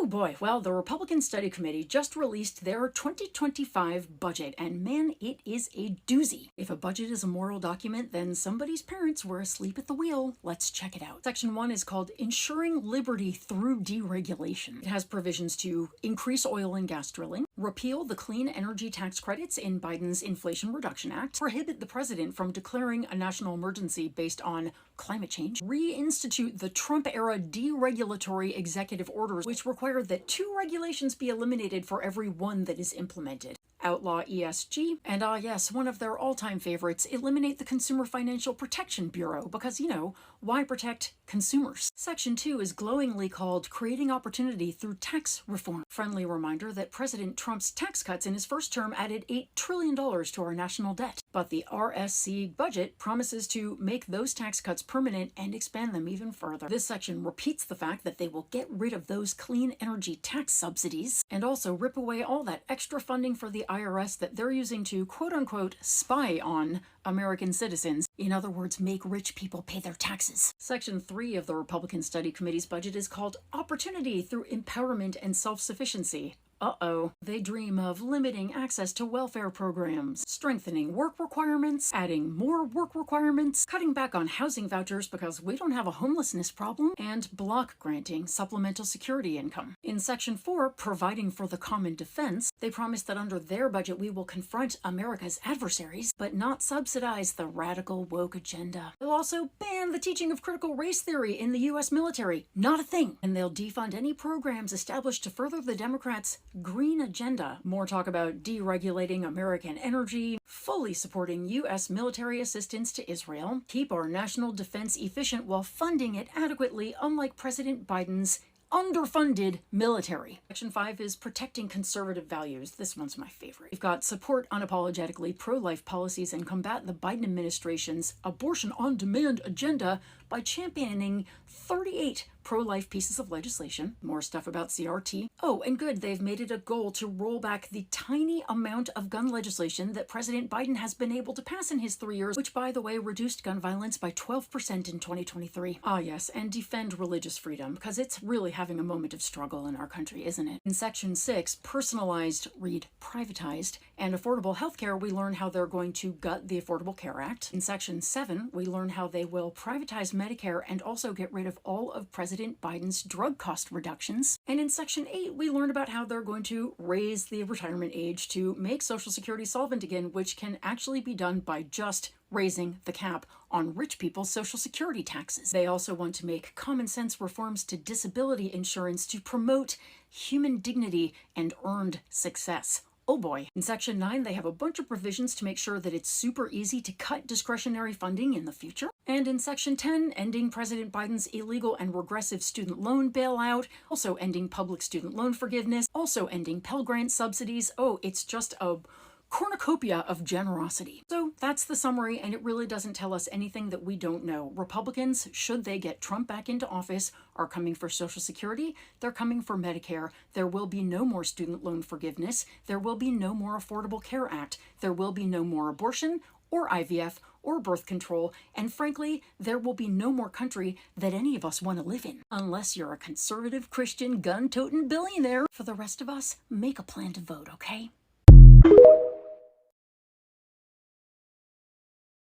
boy, well, the Republican Study Committee just released their 2025 budget, and man, it is a doozy. If a budget is a moral document, then somebody's parents were asleep at the wheel. Let's check it out. Section 1 is called Ensuring Liberty Through Deregulation. It has provisions to increase oil and gas drilling, repeal the clean energy tax credits in Biden's Inflation Reduction Act, prohibit the president from declaring a national emergency based on climate change, reinstitute the Trump-era deregulatory executive orders, which require that 2 regulations be eliminated for every one that is implemented, outlaw ESG, and yes, one of their all-time favorites, eliminate the Consumer Financial Protection Bureau, because, why protect consumers? Section 2 is glowingly called Creating Opportunity Through Tax Reform. Friendly reminder that President Trump's tax cuts in his first term added $8 trillion to our national debt. But the RSC budget promises to make those tax cuts permanent and expand them even further. This section repeats the fact that they will get rid of those clean energy tax subsidies and also rip away all that extra funding for the IRS that they're using to quote-unquote spy on American citizens. In other words, make rich people pay their taxes. Section 3 of the Republican Study Committee's budget is called Opportunity Through Empowerment and Self-Sufficiency. They dream of limiting access to welfare programs, strengthening work requirements, adding more work requirements, cutting back on housing vouchers because we don't have a homelessness problem, and block granting supplemental security income. In Section 4, Providing for the Common Defense, they promise that under their budget we will confront America's adversaries, but not subsidize the radical woke agenda. They'll also ban the teaching of critical race theory in the U.S. military. Not a thing. And they'll defund any programs established to further the Democrats' green agenda. More talk about deregulating American energy, fully supporting U.S. military assistance to Israel, keep our national defense efficient while funding it adequately, unlike President Biden's underfunded military. Section 5 is protecting conservative values. This one's my favorite. We've got support unapologetically pro-life policies and combat the Biden administration's abortion on demand agenda by championing 38 pro-life pieces of legislation. More stuff about CRT. Oh, and good, they've made it a goal to roll back the tiny amount of gun legislation that President Biden has been able to pass in his 3 years, which, by the way, reduced gun violence by 12% in 2023. Yes, and defend religious freedom, because it's really having a moment of struggle in our country, isn't it? In Section 6, personalized, read privatized, and affordable healthcare, we learn how they're going to gut the Affordable Care Act. In Section 7, we learn how they will privatize Medicare and also get rid of all of President Biden's drug cost reductions. And in Section 8, we learn about how they're going to raise the retirement age to make Social Security solvent again, which can actually be done by just raising the cap on rich people's Social Security taxes. They also want to make common sense reforms to disability insurance to promote human dignity and earned success. Oh boy. In Section 9, they have a bunch of provisions to make sure that it's super easy to cut discretionary funding in the future. And in Section 10, ending President Biden's illegal and regressive student loan bailout, also ending public student loan forgiveness, also ending Pell Grant subsidies. Oh, it's just a cornucopia of generosity. So that's the summary, and it really doesn't tell us anything that we don't know. Republicans, should they get Trump back into office, are coming for Social Security. They're coming for Medicare. There will be no more student loan forgiveness. There will be no more Affordable Care Act. There will be no more abortion or IVF or birth control, and frankly, there will be no more country that any of us want to live in. Unless you're a conservative Christian gun-toting billionaire. For the rest of us, make a plan to vote, okay?